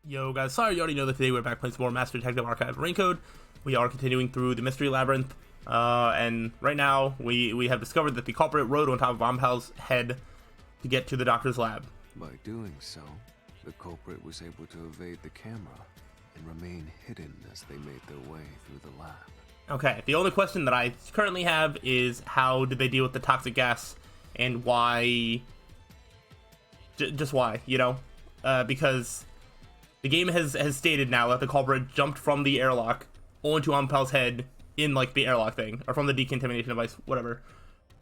Yo guys, sorry you already know that today we're back playing some more Master Detective Archive Raincode. We are continuing through the Mystery Labyrinth, and right now we have discovered that the culprit rode on top of Ampal's head to get to the doctor's lab. By doing so, the culprit was able to evade the camera and remain hidden as they made their way through the lab. Okay, the only question that I currently have is how did they deal with the toxic gas, and why, just why, you know? Because the game has stated now that the culprit jumped from the airlock onto Ampal's head in, like, the airlock thing, or from the decontamination device, whatever,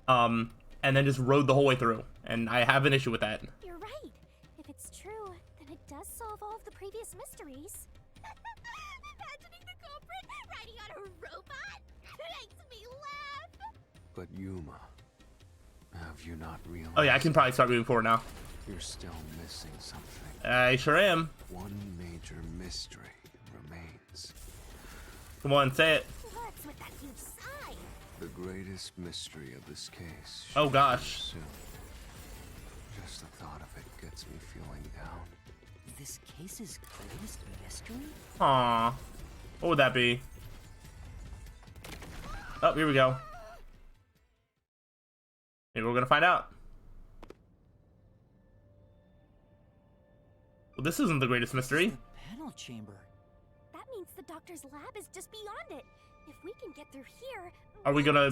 and then just rode the whole way through, and I have an issue with that. You're right. If it's true, then it does solve all of the previous mysteries. Imagining the culprit riding on a robot makes me laugh. But Yuma, have you not realized? Oh yeah, I can probably start moving forward now. You're still missing something. I sure am. One major mystery remains. Come on, say it. What's with that huge sigh? The greatest mystery of this case. Oh gosh. Soon. Just the thought of it gets me feeling down. This case's greatest mystery? Aww. What would that be? Oh, here we go. Maybe we're gonna find out. Well, this isn't the greatest mystery. The panel chamber. That means the doctor's lab is just beyond it. If we can get through here, Are we gonna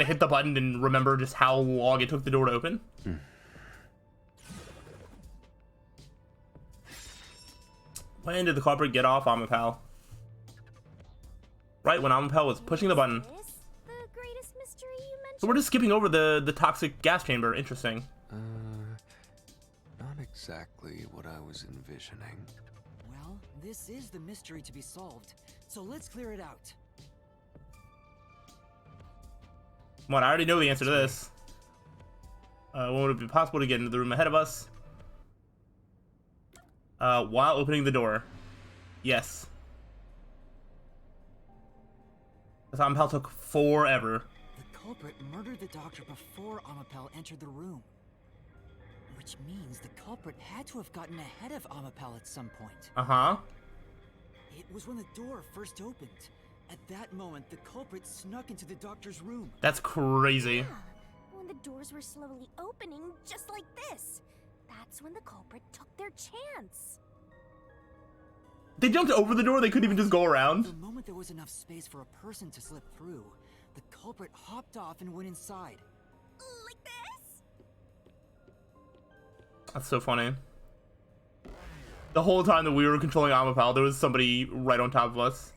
hit the button and remember just how long it took the door to open? When did the culprit get off Ampal? Right when Ampal was pushing the button. Is this the greatest mystery you mentioned? So we're just skipping over the toxic gas chamber. Interesting. Not exactly what I was envisioning. Well, this is the mystery to be solved, so let's clear it out. Come on, I already know the answer to this. When would it be possible to get into the room ahead of us? While opening the door. Yes. This Ampal took forever. The culprit murdered the doctor before Ampal entered the room. Which means the culprit had to have gotten ahead of Ampal at some point. Uh-huh. It was when the door first opened. At that moment, the culprit snuck into the doctor's room. That's crazy. Yeah, when the doors were slowly opening, just like this. That's when the culprit took their chance. They jumped over the door, they couldn't even just go around. The moment there was enough space for a person to slip through, the culprit hopped off and went inside. Like this? That's so funny. The whole time that we were controlling Ampal, there was somebody right on top of us.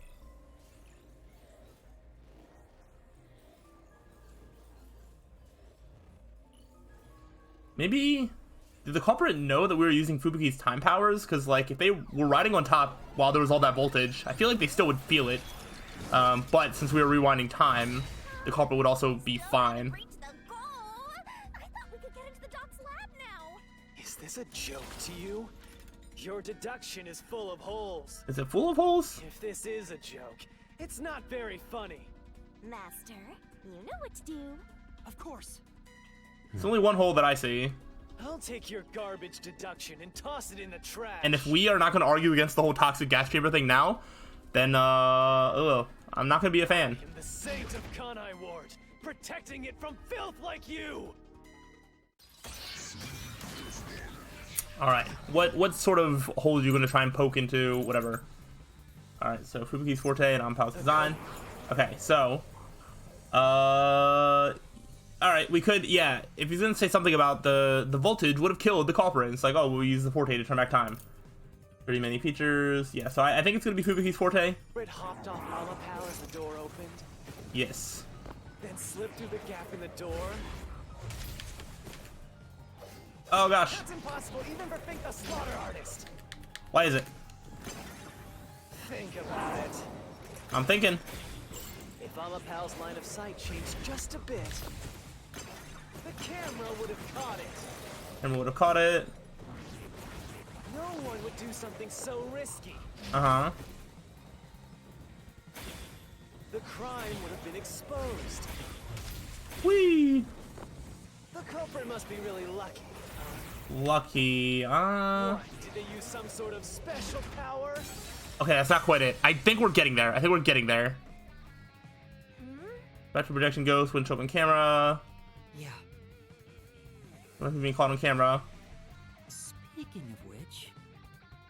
Maybe... Did the culprit know that we were using Fubuki's time powers? Because, like, if they were riding on top while there was all that voltage, I feel like they still would feel it. But since we were rewinding time, the culprit would also be fine. Reached the goal. I thought we could get into the doc's lab now. Is this a joke to you? Your deduction is full of holes. Is it full of holes? If this is a joke, it's not very funny. Master, you know what to do. Of course. There's only one hole that I see. I'll take your garbage deduction and toss it in the trash. And if we are not going to argue against the whole toxic gas chamber thing now, then, I'm not going to be a fan. I am the saint of Kanai Ward, protecting it from filth like you. Alright, what sort of hole are you going to try and poke into, whatever? Alright, so Fubuki's forte and Ampal's design. Okay, so, alright, we could, yeah, if he's going to say something about the voltage would have killed the culprit. It's like, oh, we'll use the forte to turn back time. Pretty many features. Yeah, so I think it's going to be Fubuki's forte. Red hopped off Ampal as the door opened, Yes. then slipped through the gap in the door. Oh, gosh. That's impossible even for Think the Slaughter Artist. Why is it? Think about it. I'm thinking. If Ampal's line of sight changed just a bit, the camera would have caught it. And we would have caught it. No one would do something so risky. Uh-huh. The crime would have been exposed. Whee! The culprit must be really lucky. Lucky. Why did they use some sort of special power? Okay, that's not quite it. I think we're getting there. Spectral projection ghost, windshield open camera. Yeah. Nothing being caught on camera. Speaking of which,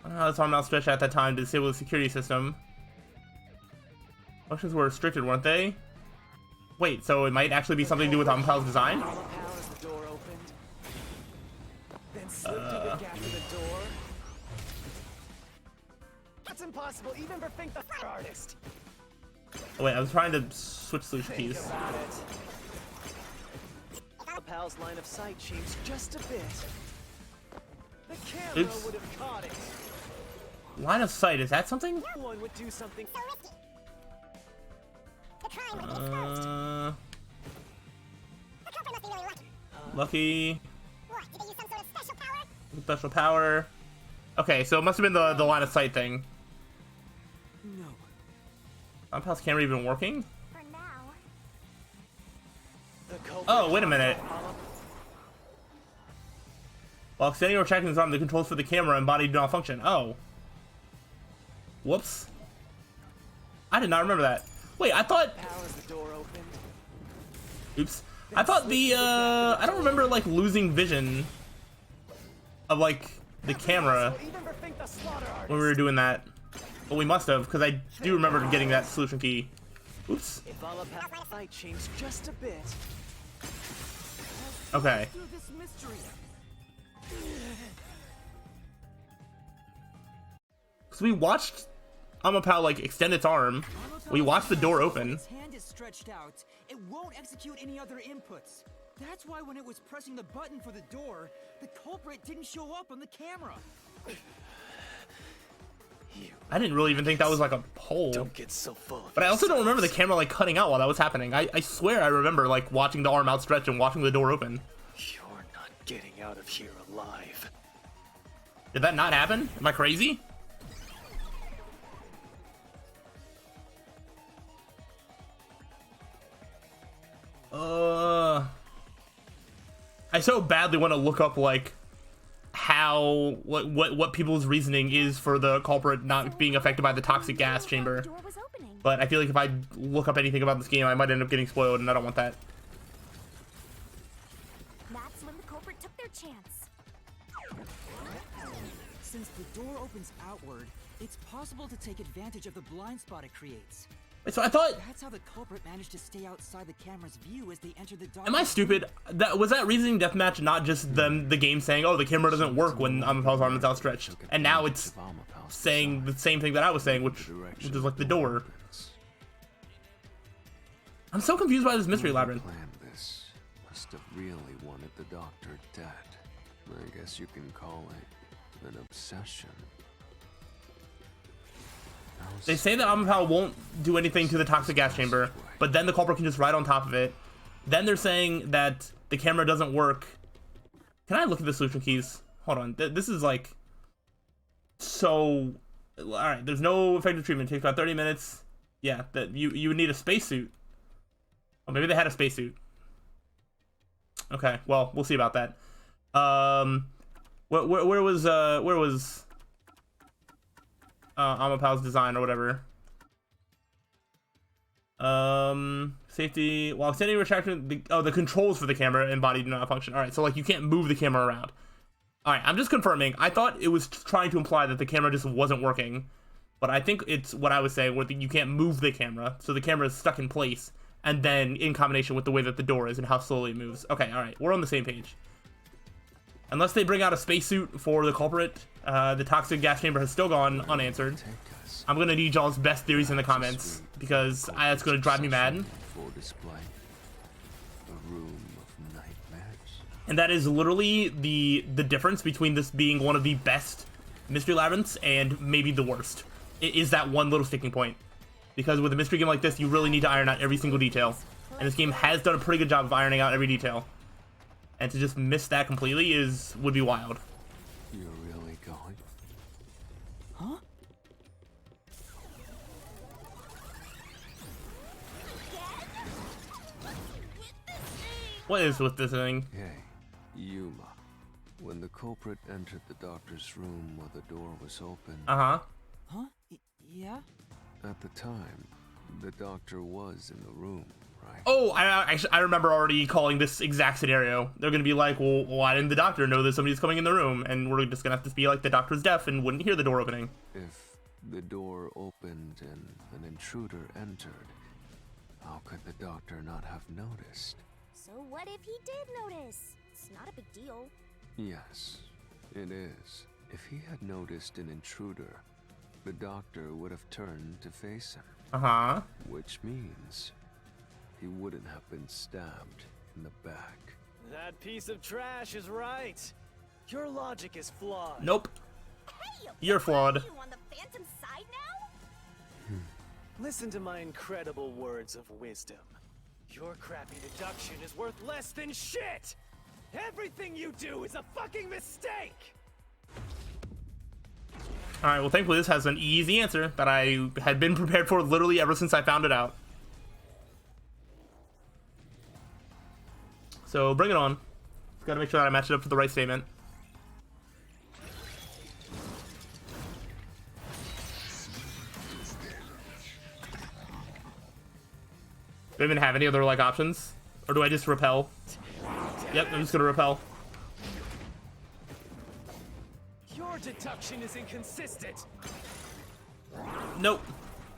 This arm outstretched at that time to disable the security system. Functions were restricted, weren't they? Wait, so it might actually be something to do with Ampal's design? Armor Pal as the door opened. Then slipped through the gap in the door. That's impossible, even for Fink the artist. Oh, wait, I was trying to switch solution Think keys. about it. Armor Pal's line of sight changed just a bit. The camera Oops. would have caught it. Line of sight, is that something? No one would do something. So risky. The crime would have been exposed. The culprit must be really lucky. Lucky. What? Did they use some sort of special power? Special power. Okay, so it must have been the line of sight thing. no. Ampal's camera even working? For now. The culprit Oh, wait a minute. Armor- While extending or retracting his arm, the controls for the camera and body do not function. Oh. Whoops. I did not remember that. Wait, I thought... Pal as the door opened. Oops. I thought the, I don't remember, like, losing vision of, like, the camera Even for Fink the slaughter artist. when we were doing that. But we must have, because I do remember getting that solution key. Oops. If Armor Pal's sight changed just a bit. Okay. Through this mystery. So we watched Amapal, like, extend its arm. We watched the door open. Its hand is stretched out. It won't execute any other inputs. That's why when it was pressing the button for the door, the culprit didn't show up on the camera. I didn't really even think that was, like, a hole. Don't get so full of But I also don't remember the camera, like, cutting out while that was happening. I swear I remember, like, watching the arm outstretched and watching the door open. You're not getting out of here alive. Did that not happen? Am I crazy? I so badly want to look up, like, how what people's reasoning is for the culprit not being affected by the toxic gas chamber. The door was opening. But I feel like if I look up anything about this game, I might end up getting spoiled, and I don't want that. That's when the culprit took their chance. Since the door opens outward, it's possible to take advantage of the blind spot it creates. Wait, so I thought... That's how the culprit managed to stay outside the camera's view as they enter the dark. Am I stupid? Was that reasoning deathmatch not just the game saying, oh, the camera doesn't work when Amapal's arm is outstretched, and now it's saying the same thing that I was saying, which is like the door. I'm so confused by this mystery labyrinth. Planned this. Must have really wanted the doctor dead. I guess you can call it an obsession. They say that Amapal won't do anything to the toxic gas chamber, but then the culprit can just ride on top of it. Then they're saying that the camera doesn't work. Can I look at the solution keys? Hold on. This is like... So... Alright, there's no effective treatment. It takes about 30 minutes. Yeah, that you would need a spacesuit. Oh, maybe they had a spacesuit. Okay, well, we'll see about that. Where was Amapal's design or whatever? Safety while extending retraction. The controls for the camera and body do not function. All right, so like you can't move the camera around. All right, I'm just confirming. I thought it was trying to imply that the camera just wasn't working, but I think it's what I was saying, where you can't move the camera, so the camera is stuck in place, and then in combination with the way that the door is and how slowly it moves. Okay, all right, we're on the same page. Unless they bring out a spacesuit for the culprit, the toxic gas chamber has still gone unanswered. I'm gonna need y'all's best theories in the comments, because that's gonna drive me mad. For display. A room of nightmares. And that is literally the difference between this being one of the best mystery labyrinths and maybe the worst. It is that one little sticking point. Because with a mystery game like this, you really need to iron out every single detail. And this game has done a pretty good job of ironing out every detail. And to just miss that completely would be wild. You're really going? Huh? What is with this thing? Hey, Yuma. When the culprit entered the doctor's room while the door was open. Uh-huh. Huh? Yeah? At the time, the doctor was in the room, right? Oh, I remember already calling this exact scenario. They're gonna be like, well, why didn't the doctor know that somebody's coming in the room? And we're just gonna have to be like, the doctor's deaf and wouldn't hear the door opening. If the door opened and an intruder entered, how could the doctor not have noticed? So what if he did notice? It's not a big deal. Yes, it is. If he had noticed an intruder, the doctor would have turned to face him. Uh-huh. Which means he wouldn't have been stabbed in the back. That piece of trash is right. Your logic is flawed. Nope. Hey, You're flawed. you on the Phantom's side now? Listen to my incredible words of wisdom. Your crappy deduction is worth less than shit! Everything you do is a fucking mistake! Alright, well thankfully this has an easy answer that I had been prepared for literally ever since I found it out. So bring it on. Gotta make sure that I match it up to the right statement. Do I even have any other like options? Or do I just repel? Yep, I'm just gonna repel. Your deduction is inconsistent. Nope.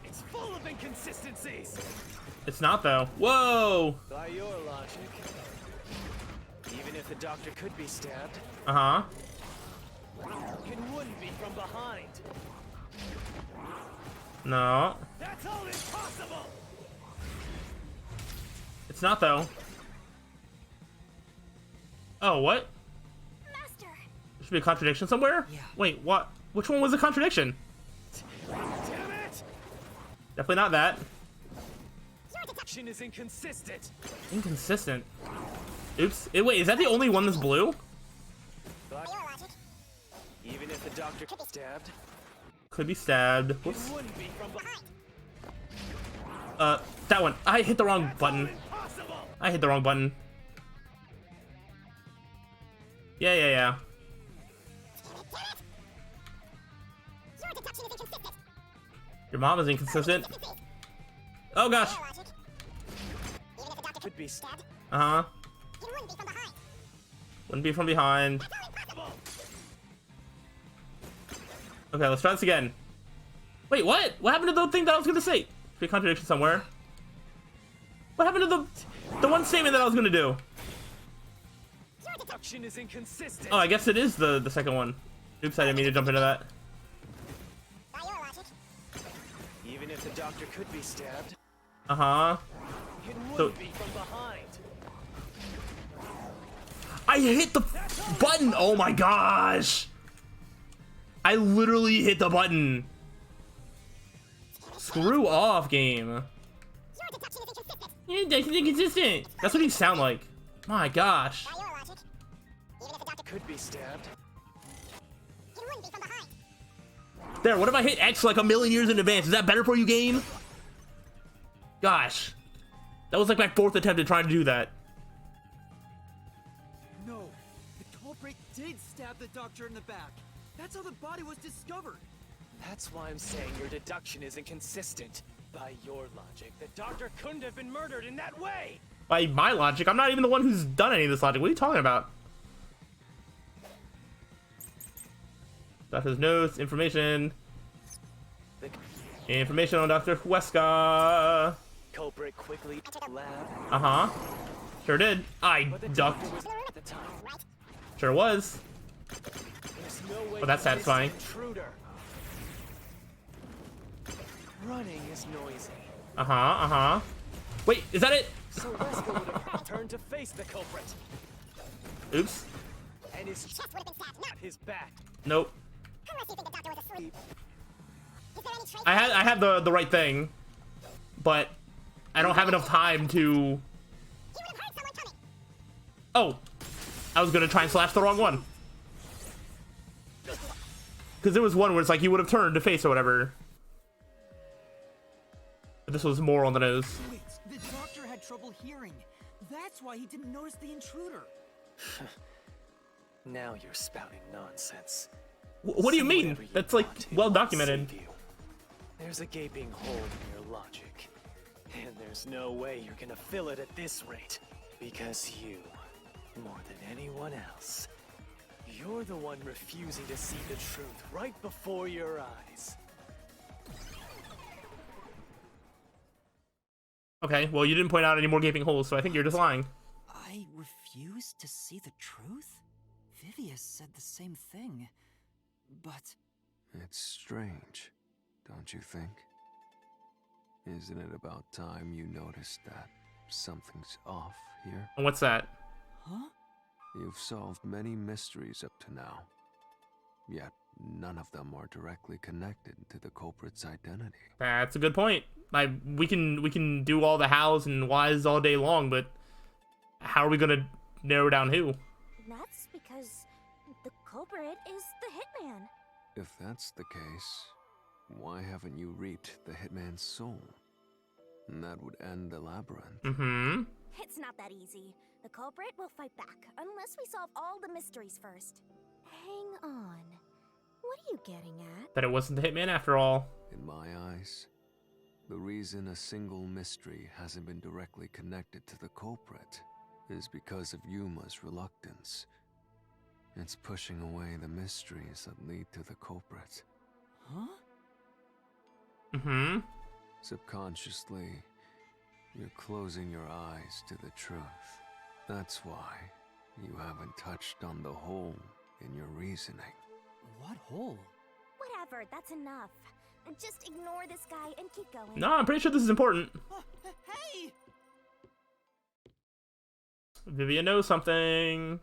It's full of inconsistencies. It's not though. Whoa! By your logic, even if the doctor could be stabbed, Uh-huh. it wouldn't be from behind. No. That's all impossible! It's not though. Oh, what? Master! There should be a contradiction somewhere? Yeah. Wait, what? Which one was the contradiction? Damn it! Definitely not that. Your deduction Deduction is inconsistent. Inconsistent. Oops. Wait, is that the only one that's blue? But your logic. even if the doctor could be stabbed, Could be stabbed. it Whoops. wouldn't be from behind. That one. I hit the wrong button. Impossible! I hit the wrong button. Yeah. Your deduction is inconsistent. Your mom is inconsistent. Oh gosh. Your logic. Even if the doctor Could be stabbed. Uh-huh. it wouldn't be from behind. Wouldn't be from behind. That's all impossible. Okay, let's try this again. Wait, what? What happened to the thing that I was gonna say? Should be a contradiction somewhere. What happened to the one statement that I was gonna do? Your deduction is inconsistent. Oh, I guess it is the second one. Oops, I didn't mean to jump into that. By your logic. Even if the doctor could be stabbed, Uh-huh. it wouldn't So- be from behind. I hit the button! Oh my gosh! I literally hit the button. Screw off, game. Your deduction is inconsistent. Yeah, that's inconsistent. That's what you sound like. My gosh. By your logic. Even if the doctor Could be stabbed. it wouldn't be from behind. There, what if I hit X like a million years in advance? Is that better for you, game? Gosh. That was like my 4th attempt at trying to do that. No, the culprit did stab the doctor in the back. That's how the body was discovered. That's why I'm saying your deduction is inconsistent. By your logic, the doctor couldn't have been murdered in that way. By my logic, I'm not even the one who's done any of this logic. What are you talking about? Doctor's notes, information. The Information on Dr. Huesca. culprit quickly entered the lab, Uh-huh. Sure did. I but the ducked. doctor was at the time. Sure was. There's no way. Oh, that's to miss satisfying. an intruder. Running is noisy, Uh-huh, uh-huh. Wait, is that it? so Wesker would have turned to face the culprit, Oops. and his Chest would have been stabbed. at his back. Nope. Unless you think the doctor was asleep. Is there any trace? I had the right thing, but I don't have enough time to. He would have heard someone coming. Oh, I was gonna try and slash the wrong one. Because there was one where it's like he would have turned to face or whatever. But this was more on the nose. Wait, the doctor had trouble hearing. That's why he didn't notice the intruder. Now you're spouting nonsense. What do you Say mean? whatever you That's like want, it well won't documented. save you. There's a gaping hole in your logic. And there's no way you're gonna fill it at this rate. Because you, more than anyone else, you're the one refusing to see the truth right before your eyes. Okay, well, you didn't point out any more gaping holes, so I think you're just lying. I refuse to see the truth? Vivius said the same thing. But It's strange, don't you think? Isn't it about time you noticed that something's off here? And what's that? huh? You've solved many mysteries up to now, yet none of them are directly connected to the culprit's identity. That's a good point. We can do all the hows and whys all day long, but how are we gonna narrow down who? That's because the culprit is the hitman. If that's the case, why haven't you reaped the hitman's soul? And that would end the labyrinth. Mm-hmm. It's not that easy. The culprit will fight back unless we solve all the mysteries first. Hang on. What are you getting at? That it wasn't the hitman after all. In my eyes, the reason a single mystery hasn't been directly connected to the culprit is because of Yuma's reluctance. It's pushing away the mysteries that lead to the culprit. Huh? Mm-hmm. Subconsciously, you're closing your eyes to the truth. That's why you haven't touched on the hole in your reasoning. What hole? Whatever, that's enough. Just ignore this guy and keep going. No, I'm pretty sure this is important. Hey! Vivian knows something.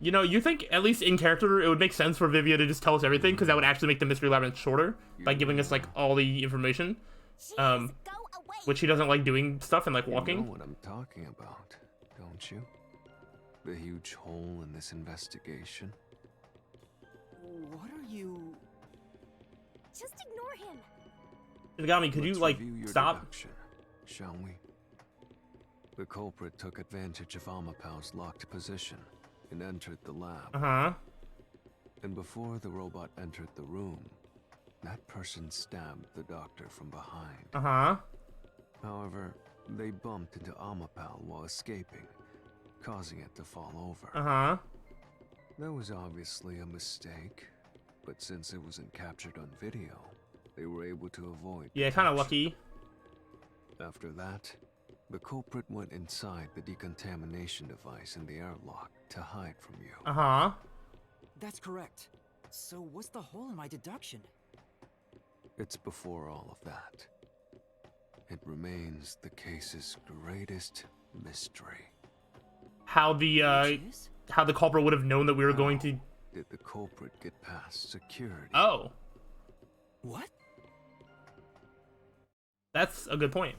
You know, you think, at least in character, it would make sense for Vivia to just tell us everything, because that would actually make the Mystery Labyrinth shorter, by giving us, like, all the information. Jeez, go away. Which she doesn't like doing stuff and, like, You walking. know what I'm talking about, don't you? The huge hole in this investigation. What are you... Just ignore him. Shinigami, could you, Let's like, review your stop? deduction, shall we? The culprit took advantage of Amapau's locked position and entered the lab. Uh-huh. And before the robot entered the room, that person stabbed the doctor from behind. Uh-huh. However, they bumped into Amapau while escaping, causing it to fall over. Uh-huh. That was obviously a mistake, but since it wasn't captured on video, they were able to avoid Yeah, kind of detection. lucky. After that, the culprit went inside the decontamination device in the airlock to hide from you. Uh-huh. That's correct. So what's the hole in my deduction? It's before all of that. It remains the case's greatest mystery. How the, Which is? how the culprit would have known that we were going to... Did the culprit get past security? Oh. What? That's a good point.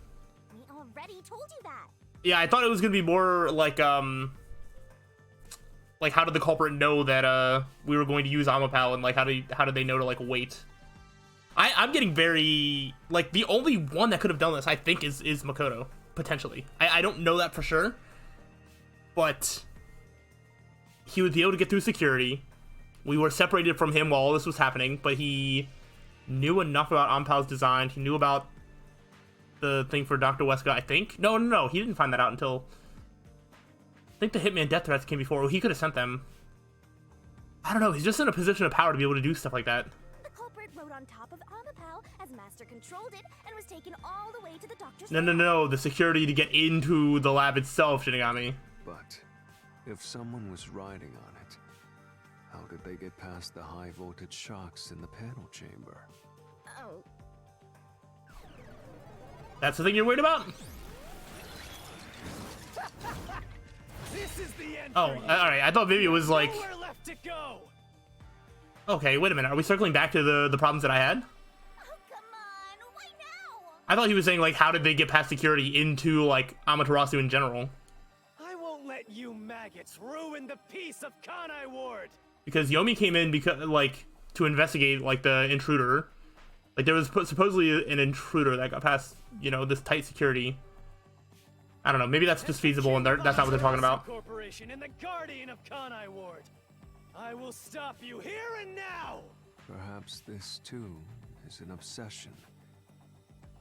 We already told you that. Yeah, I thought it was gonna be more like how did the culprit know that we were going to use Amapau, and like how did they know to like wait? I'm getting very like the only one that could have done this I think is Makoto, potentially. I don't know that for sure, but he would be able to get through security. We were separated from him while all this was happening, but he knew enough about Amapau's design. He knew about the thing for Dr. Weska, I think. No, he didn't find that out until... I think the Hitman death threats came before. Well, he could have sent them. I don't know, he's just in a position of power to be able to do stuff like that. The culprit rode on top of Amapau as Master controlled it and was taken all the way to the doctor's No, the security to get into the lab itself, Shinigami. But if someone was riding on it, how did they get past the high voltage shocks in the panel chamber? Oh, That's the thing you're worried about? This is the end. Oh, for you. alright, I thought maybe it was like... Nowhere left to go. Okay, wait a minute, are we circling back to the problems that I had? oh, come on. Why now? I thought he was saying, like, how did they get past security into, like, Amaterasu in general? I won't let you maggots ruin the peace of Kanai Ward. Because Yomi came in because, like, to investigate, like, the intruder. Like, there was supposedly an intruder that got past, you know, this tight security. I don't know. Maybe that's just feasible, and that's not what they're talking about. Corporation and the guardian of Kanai Ward. I will stop you here and now. Perhaps this too is an obsession.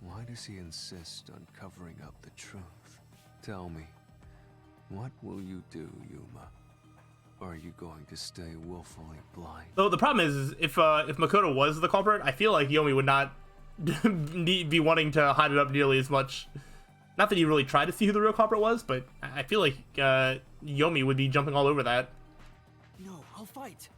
Why does he insist on covering up the truth? Tell me, what will you do, Yuma? Are you going to stay willfully blind? So the problem is if Makoto was the culprit, I feel like Yomi would not be wanting to hide it up nearly as much. Not that he really tried to see who the real culprit was, but I feel like Yomi would be jumping all over that. No, I'll fight.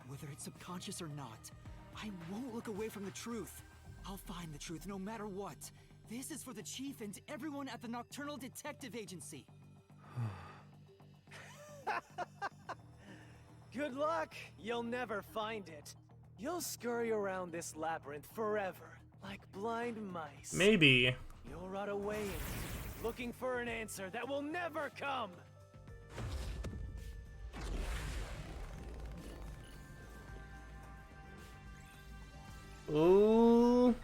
Whether it's subconscious or not, I won't look away from the truth. I'll find the truth no matter what. This is for the Chief and everyone at the Nocturnal Detective Agency. Good luck. You'll never find it. You'll scurry around this labyrinth forever, like blind mice. Maybe. You'll rot away in it, looking for an answer that will never come. Ooh.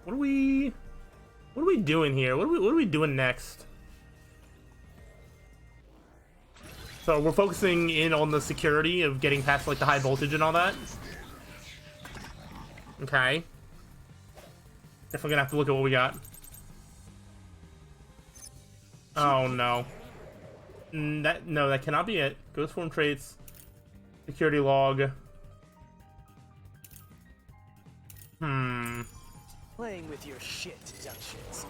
What are we doing here? What are we doing next? So we're focusing in on the security of getting past like the high voltage and all that. Okay. Definitely gonna have to look at what we got. Oh no. That cannot be it. Ghost form traits. Security log. Playing with your shit, Duchess.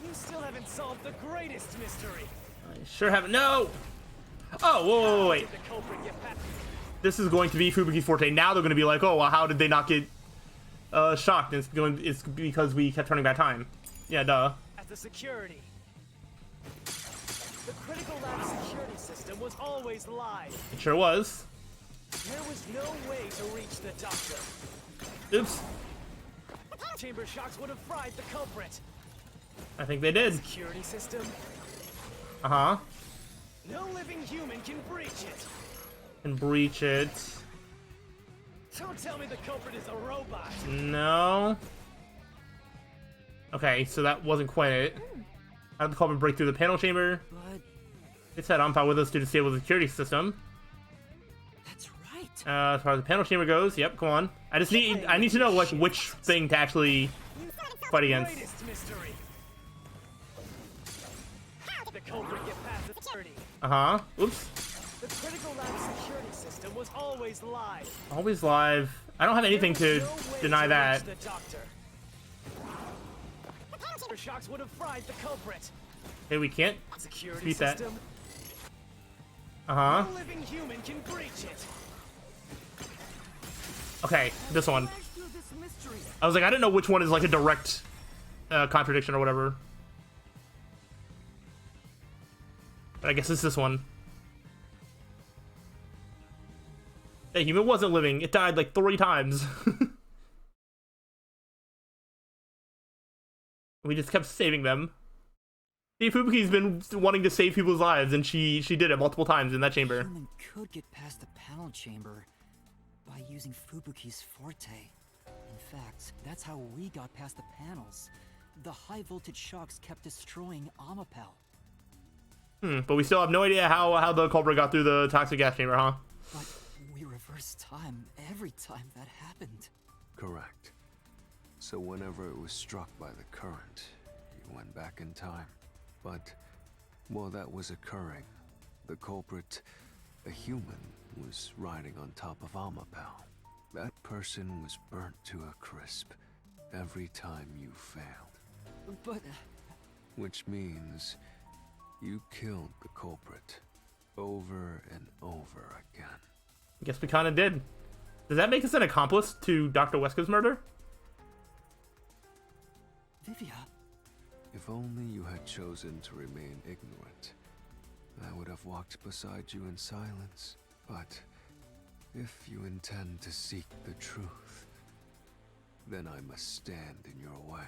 You still haven't solved the greatest mystery. I sure haven't. No! Oh, wait. The culprit get past? This is going to be Fubuki's forte. Now they're going to be like, oh, well, how did they not get shocked? It's because we kept turning back time. Yeah, duh. At the security. The critical lab security system was always live. It sure was. There was no way to reach the doctor. Oops. Chamber shocks would have fried the culprit. I think they did. Security system? Uh-huh. No living human can breach it. And breach it. Don't tell me the culprit is a robot. No. Okay, so that wasn't quite it. How did the culprit break through the panel chamber? But It said Ampa with us to disable the security system. that's right. As far as the panel chamber goes, yep, come on. I need to know like which thing to actually fight against. Greatest mystery. The culprit get past the security. Uh-huh. Oops. The critical lab security system was always live. Always live. I don't have anything to There was no way deny to that. reach the doctor. Chamber shocks would have fried the culprit. Okay, we can't Security beat that. system. Uh-huh. No living human can breach it. Okay, this one. Let's do this mystery. I was like, I didn't know which one is like a direct contradiction or whatever. But I guess it's this one. The human wasn't living. It died like 3 times. We just kept saving them. See, Fubuki's been wanting to save people's lives, and she did it multiple times in that chamber. Human could get past the panel chamber by using Fubuki's forte. In fact, that's how we got past the panels. The high voltage shocks kept destroying Amapel. But we still have no idea how the culprit got through the toxic gas chamber, huh? But we reversed time every time that happened. Correct. So whenever it was struck by the current, you went back in time. But while that was occurring, the culprit, a human, was riding on top of Amapel. That person was burnt to a crisp every time you failed. But Which means you killed the culprit over and over again. I guess we kind of did. Does that make us an accomplice to Dr. Weska's murder? Vivia, If only you had chosen to remain ignorant, I would have walked beside you in silence. But if you intend to seek the truth, then I must stand in your way.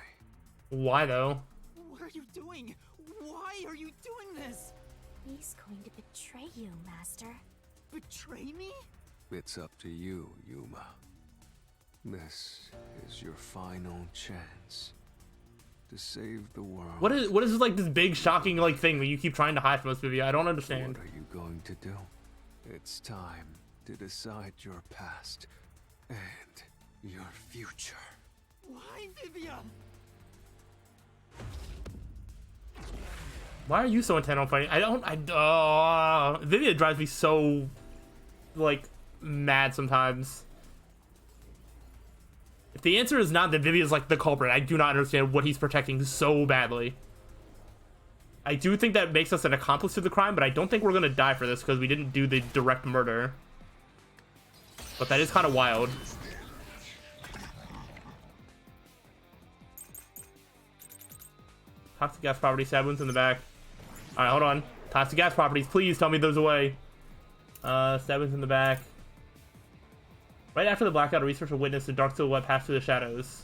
Why though? what are you doing? Why are you doing this? He's going to betray you, Master. Betray me? It's up to you, Yuma. This is your final chance. to save the world. What is like this big shocking like thing that you keep trying to hide from us, Vivian? I don't understand. What are you going to do? It's time to decide your past and your future. Why, Vivian? Why are you so intent on fighting? Vivian drives me so like mad sometimes. If the answer is not that Vivian's like the culprit, I do not understand what he's protecting so badly. I do think that makes us an accomplice to the crime, but I don't think we're gonna die for this because we didn't do the direct murder. But that is kind of wild. Toxic gas properties, stab wounds in the back. Alright, hold on. Toxic gas properties, please tell me those away. Stab wounds in the back. Right after the blackout, a researcher witnessed a dark silhouette pass through the shadows.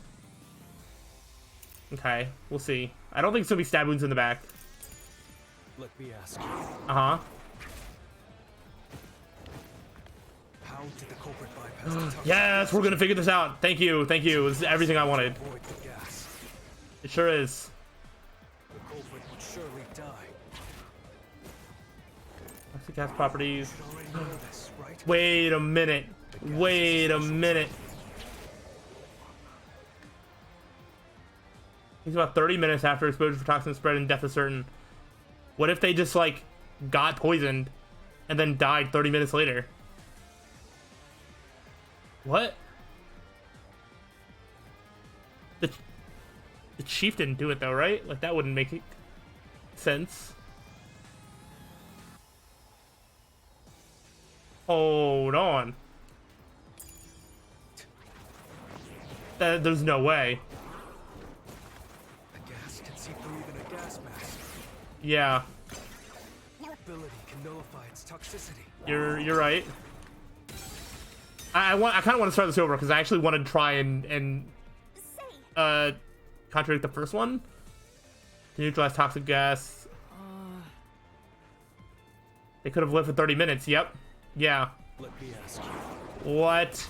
Okay, we'll see. I don't think it's gonna be stab wounds in the back. Let me ask you. Uh-huh. How did the culprit bypass the toxic Yes, we're gonna figure this out. Thank you, thank you. This is everything I wanted. avoid the gas? It sure is. The culprit would surely die. Toxic gas properties. You already know this, right? Wait a minute. Wait a minute. He's about 30 minutes after exposure for toxin spread and death is certain. What if they just, like, got poisoned and then died 30 minutes later? What? The chief didn't do it, though, right? Like, that wouldn't make sense. Hold on. There's no way. The gas can see through even a gas mask. Yeah, Ability can nullify its toxicity. you're right. I kind of want to start this over because I actually want to try and contradict the first one. To neutralize toxic gas. They could have lived for 30 minutes. Yep. Yeah. Let me ask you. What?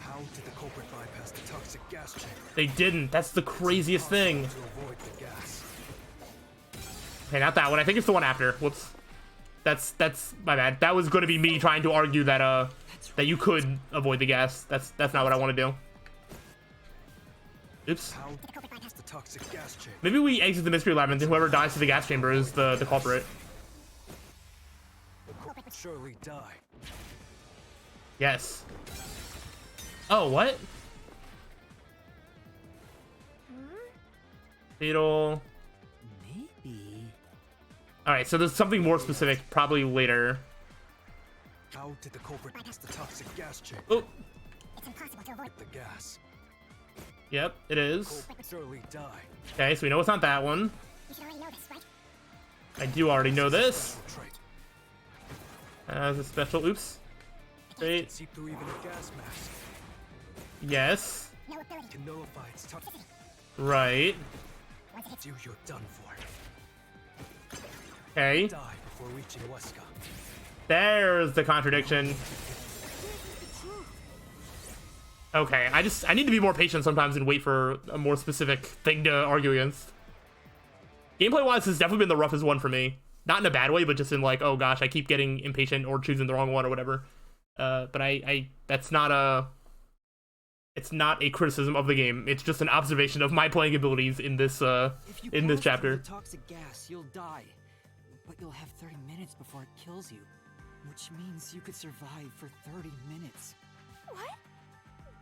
How did the culprit bypass the toxic gas chamber? They didn't. That's the craziest thing. To avoid the gas. Okay, not that one. I think it's the one after. Whoops. That's my bad. That was going to be me trying to argue that that you could avoid the gas. That's not what I want to do. Oops. How did the culprit bypass the toxic gas chamber? Maybe we exit the mystery lab and whoever dies to the gas chamber is the culprit. The culprit would surely die. Yes. Oh, what? Fatal. Maybe. Alright, so there's something more specific probably later. How did the culprit bypass the toxic gas chamber? Oh, It's impossible to avoid. The gas. yep, it is. Culprit would surely die. Okay, so we know it's not that one. You should already know this, right? I do already know this. Special trait. As a special, oops. Wait, See through even a gas mask. yes. No ability. Can nullify its toxicity. Right. Once it hits You, you're done for. Okay, Die before reaching Weska. there's the contradiction. Okay, I need to be more patient sometimes and wait for a more specific thing to argue against. Gameplay-wise, this has definitely been the roughest one for me. Not in a bad way, but just in like, oh gosh, I keep getting impatient or choosing the wrong one or whatever. But that's not it's not a criticism of the game. It's just an observation of my playing abilities in this If you in this pass through chapter. the toxic gas, you'll die. But you'll have 30 minutes before it kills you. Which means you could survive for 30 minutes. What?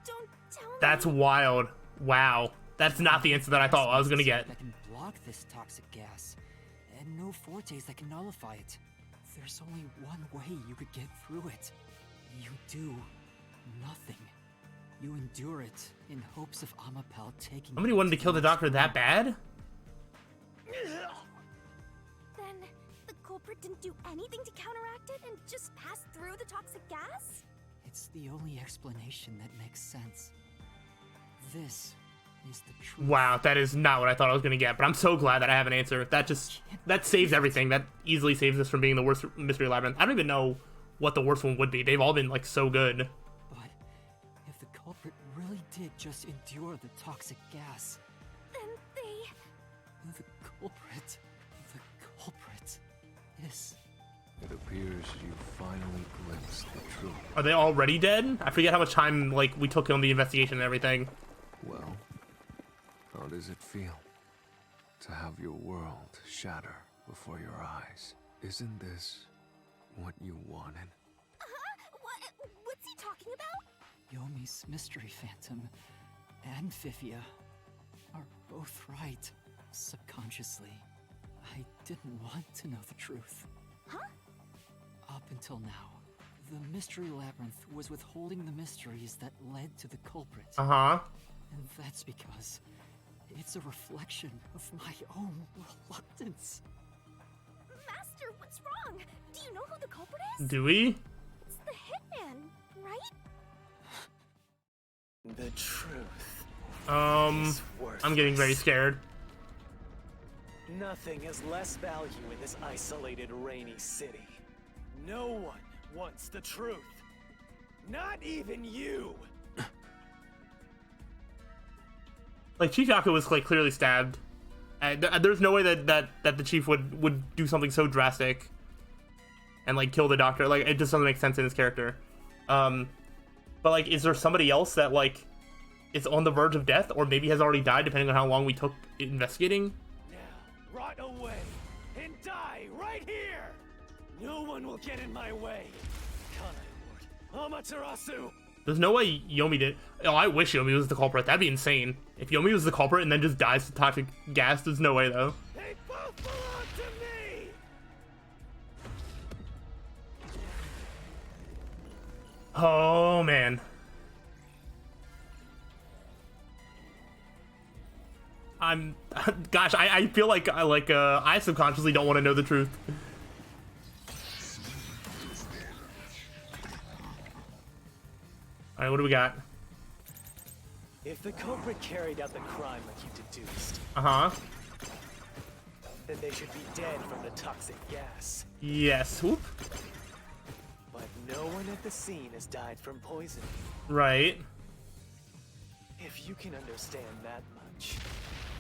Don't tell me. That's wild. Wow. That's not the answer that I thought I was gonna get. That can block this toxic gas. And no fortes that can nullify it. There's only one way you could get through it. You do nothing. You endure it in hopes of Amapel taking Somebody you wanted to kill the doctor that bad? Then the culprit didn't do anything to counteract it and just passed through the toxic gas? It's the only explanation that makes sense. This is the truth. Wow, that is not what I thought I was gonna get, but I'm so glad that I have an answer. That saves everything. That easily saves this from being the worst mystery labyrinth. I don't even know what the worst one would be. They've all been like so good. But if the culprit really did just endure the toxic gas. Then they... The culprit is... It appears you finally glimpsed the truth. Are they already dead? I forget how much time like we took on the investigation and everything. Well, how does it feel to have your world shatter before your eyes? Isn't this what you wanted? What's he talking about? Yomi's mystery phantom and Fifia are both right. Subconsciously, I didn't want to know the truth. Huh? Up until now, the mystery labyrinth was withholding the mysteries that led to the culprit. Uh-huh. And that's because it's a reflection of my own reluctance. Master, what's wrong? Do you know who the culprit is? Do we? It's the hitman, right? The truth. I'm getting very scared. Nothing has less value in this isolated, rainy city. No one wants the truth. Not even you! Like, Chief Yaku was, like, clearly stabbed. There's no way that the Chief would do something so drastic and, like, kill the doctor. Like, it just doesn't make sense in his character. But, like, is there somebody else that, like, is on the verge of death or maybe has already died, depending on how long we took investigating? Now, rot away and die right here! No one will get in my way. Kanai Lord, Amaterasu! There's no way Yomi did. Oh, I wish Yomi was the culprit. That'd be insane. If Yomi was the culprit and then just dies to toxic gas, there's no way, though. They both belong to me! Oh, man. Gosh, I feel like I subconsciously don't want to know the truth. All right, what do we got? If the culprit carried out the crime like you deduced, Uh-huh. then they should be dead from the toxic gas. Yes. Whoop. But no one at the scene has died from poisoning. Right. If you can understand that much,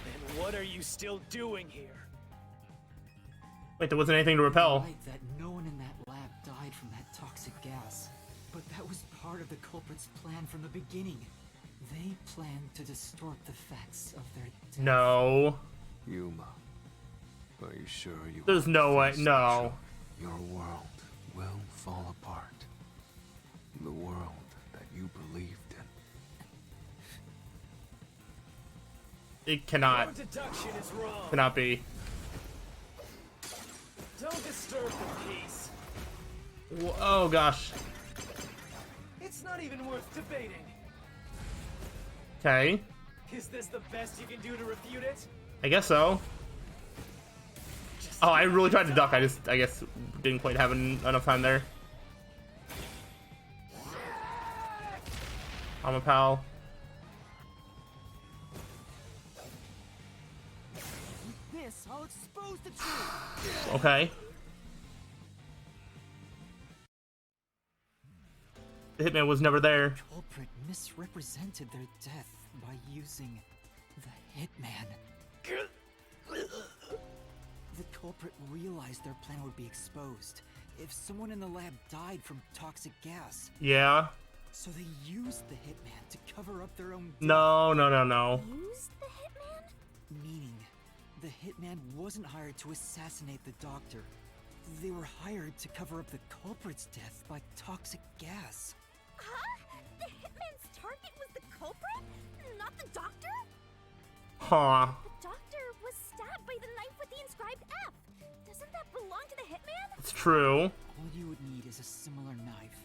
then what are you still doing here? Wait, there wasn't anything to repel. Right that no one in that lab died from that toxic gas. But that was part of the culprit's plan from the beginning. They planned to distort the facts of their death. No. Yuma, are you sure you There's want no to way. face the No. truth? Your world will fall apart. The world that you believed in. It cannot. Your deduction is wrong. Cannot be. Don't disturb the peace. Oh, gosh. It's not even worth debating. Okay. Is this the best you can do to refute it? I guess so. Just Oh, I really tried to duck. I guess, didn't quite have enough time there. I'm a pal. With this, I'll expose the truth. Okay. The hitman was never there. Culprit misrepresented their death by using the hitman. The culprit realized their plan would be exposed if someone in the lab died from toxic gas. Yeah. So they used the hitman to cover up their own death. No. Use the hitman? Meaning, the hitman wasn't hired to assassinate the doctor. They were hired to cover up the culprit's death by toxic gas. Huh? The hitman's target was the culprit? Not the doctor? Huh. The doctor was stabbed by the knife with the inscribed F. Doesn't that belong to the hitman? It's true. All you would need is a similar knife.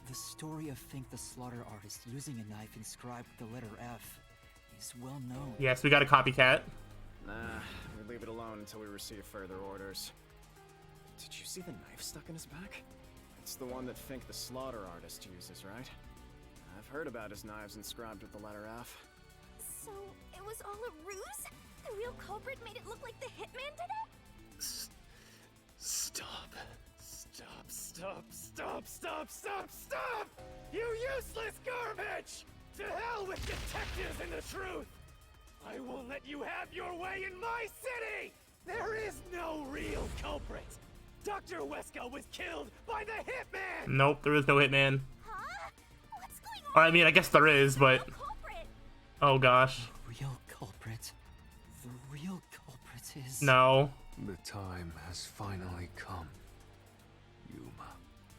The story of Fink the Slaughter Artist using a knife inscribed with the letter F is well known. Yes, we got a copycat. Nah, we leave it alone until we receive further orders. Did you see the knife stuck in his back? It's the one that Fink the Slaughter Artist uses, right? I've heard about his knives inscribed with the letter F. So, it was all a ruse? The real culprit made it look like the hitman did it? Stop. Stop. You useless garbage! To hell with detectives and the truth! I won't let you have your way in my city! There is no real culprit! Dr. Wesker was killed by the hitman! Nope, there is no hitman. Huh? What's going on? Or I mean, I guess there is, but The culprit. oh gosh, Real culprit. The real culprit is. no. The time has finally come. Yuma,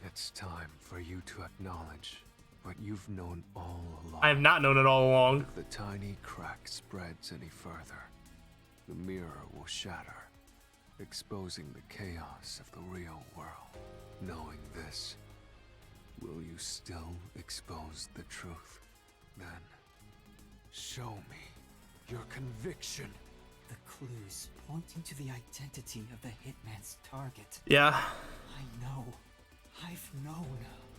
it's time for you to acknowledge what you've known all along. I have not known it all along. If the tiny crack spreads any further, the mirror will shatter, exposing the chaos of the real world. Knowing this, will you still expose the truth? Then, show me your conviction. The clues pointing to the identity of the hitman's target. Yeah. I know. I've known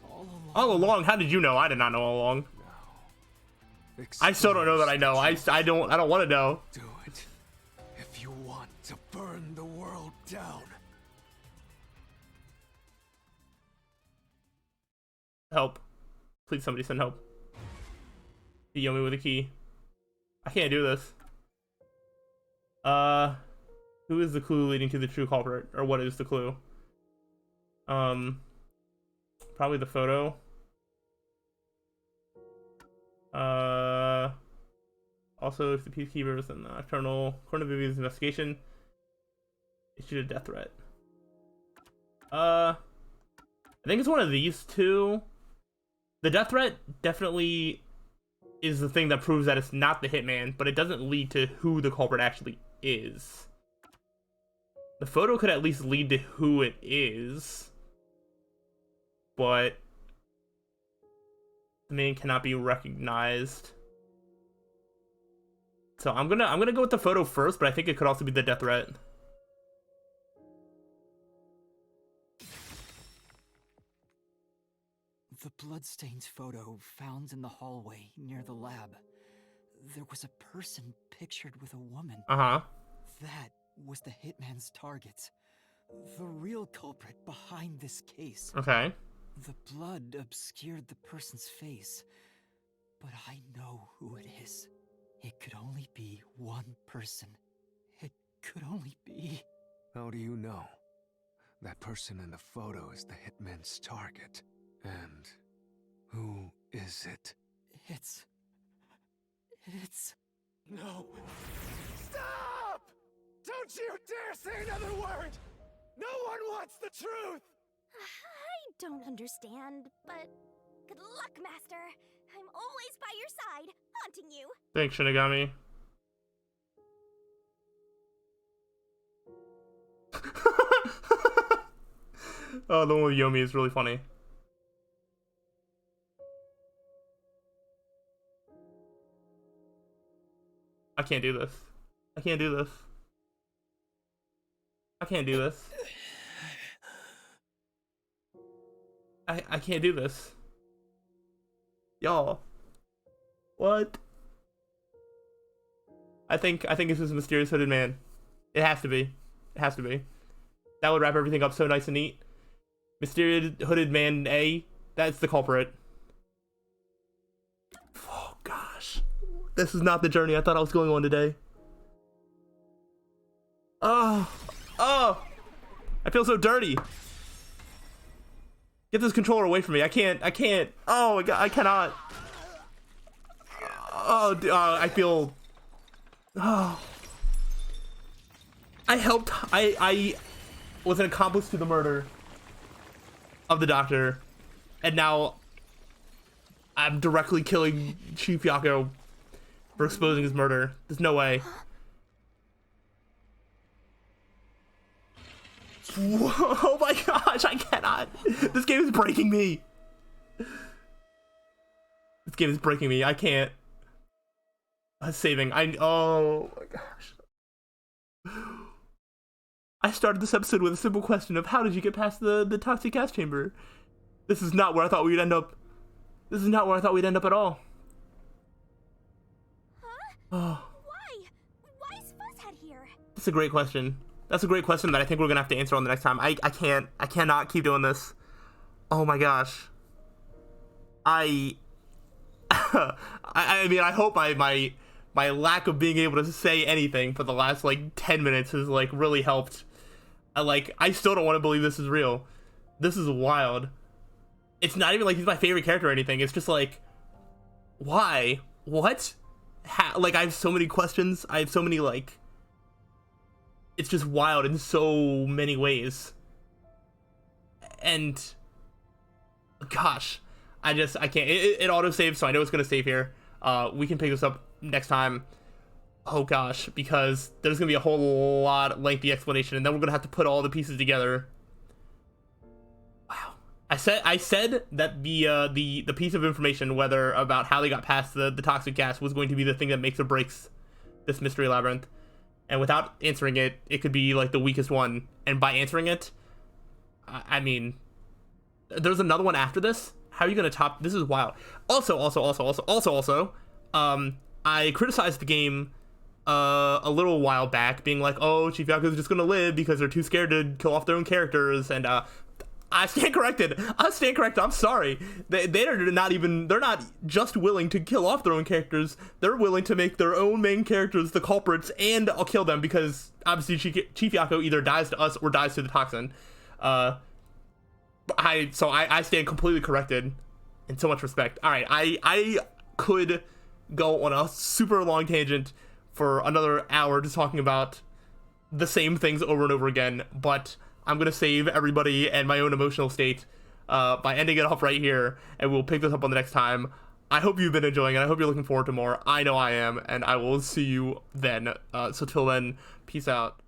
all along. All along? How did you know? I did not know all along. Now, I still don't know that I know. I don't want to know. do it if you want to burn the world down. Help. Please somebody send help. Yomi with a key. I can't do this. Who is the clue leading to the true culprit? Or what is the clue? Probably the photo. Also, if the peacekeeper was in the nocturnal corner of Vivian's investigation, issued a death threat. I think it's one of these two. The death threat definitely is the thing that proves that it's not the hitman, but it doesn't lead to who the culprit actually is. The photo could at least lead to who it is, but the man cannot be recognized. So I'm gonna go with the photo first, but I think it could also be the death threat. The bloodstained photo found in the hallway near the lab. There was a person pictured with a woman. Uh-huh. That was the hitman's target. The real culprit behind this case. Okay. The blood obscured the person's face, but I know who it is. It could only be one person. It could only be... How do you know? That person in the photo is the hitman's target. And who is it? It's... No! Stop! Don't you dare say another word! No one wants the truth! I don't understand, but good luck, Master. I'm always by your side, haunting you. Thanks, Shinigami. Oh, the one with Yomi is really funny. I can't do this. I can't do this. I can't do this. I can't do this. Y'all. What? I think this is a mysterious hooded man. It has to be. It has to be. That would wrap everything up so nice and neat. Mysterious hooded man A. That's the culprit. Oh gosh. This is not the journey I thought I was going on today. Oh. I feel so dirty. Get this controller away from me. I can't. Oh my god, I cannot. Oh, I feel. Oh. I helped. I was an accomplice to the murder of the doctor, and now I'm directly killing Chief Yako for exposing his murder. There's no way. Whoa, oh my gosh, I cannot. This game is breaking me. This game is breaking me. I can't. Saving. Oh my gosh. I started this episode with a simple question of how did you get past the toxic gas chamber? This is not where I thought we'd end up. This is not where I thought we'd end up at all. Huh? Oh. Why is Fuzzhead here? That's a great question. That's a great question that I think we're gonna have to answer on the next time. I cannot keep doing this. Oh my gosh. I mean, I hope my lack of being able to say anything for the last like 10 minutes has like really helped. I still don't want to believe this is real. This is wild. It's not even like he's my favorite character or anything. It's just like, why? What? Like, I have so many questions. I have so many, like, it's just wild in so many ways. And gosh, I can't. It auto saves, so I know it's gonna save here. We can pick this up next time. Oh gosh, because there's gonna be a whole lot lengthy explanation, and then we're gonna have to put all the pieces together. Wow. I said that the piece of information, whether about how they got past the toxic gas, was going to be the thing that makes or breaks this mystery labyrinth. And without answering it, it could be like the weakest one. And by answering it, I mean, there's another one after this. How are you gonna top? This is wild. Also, I criticized the game a little while back, being like, oh, Chief Yakuza's just gonna live because they're too scared to kill off their own characters, and I stand corrected. I'm sorry. They're not just willing to kill off their own characters. They're willing to make their own main characters the culprits, and I'll kill them because obviously Chief Yako either dies to us or dies to the toxin. I stand completely corrected, in so much respect. All right, I could go on a super long tangent for another hour just talking about the same things over and over again, but I'm gonna save everybody and my own emotional state by ending it off right here, and we'll pick this up on the next time. I hope you've been enjoying it. I hope you're looking forward to more. I know I am, and I will see you then. So till then, peace out.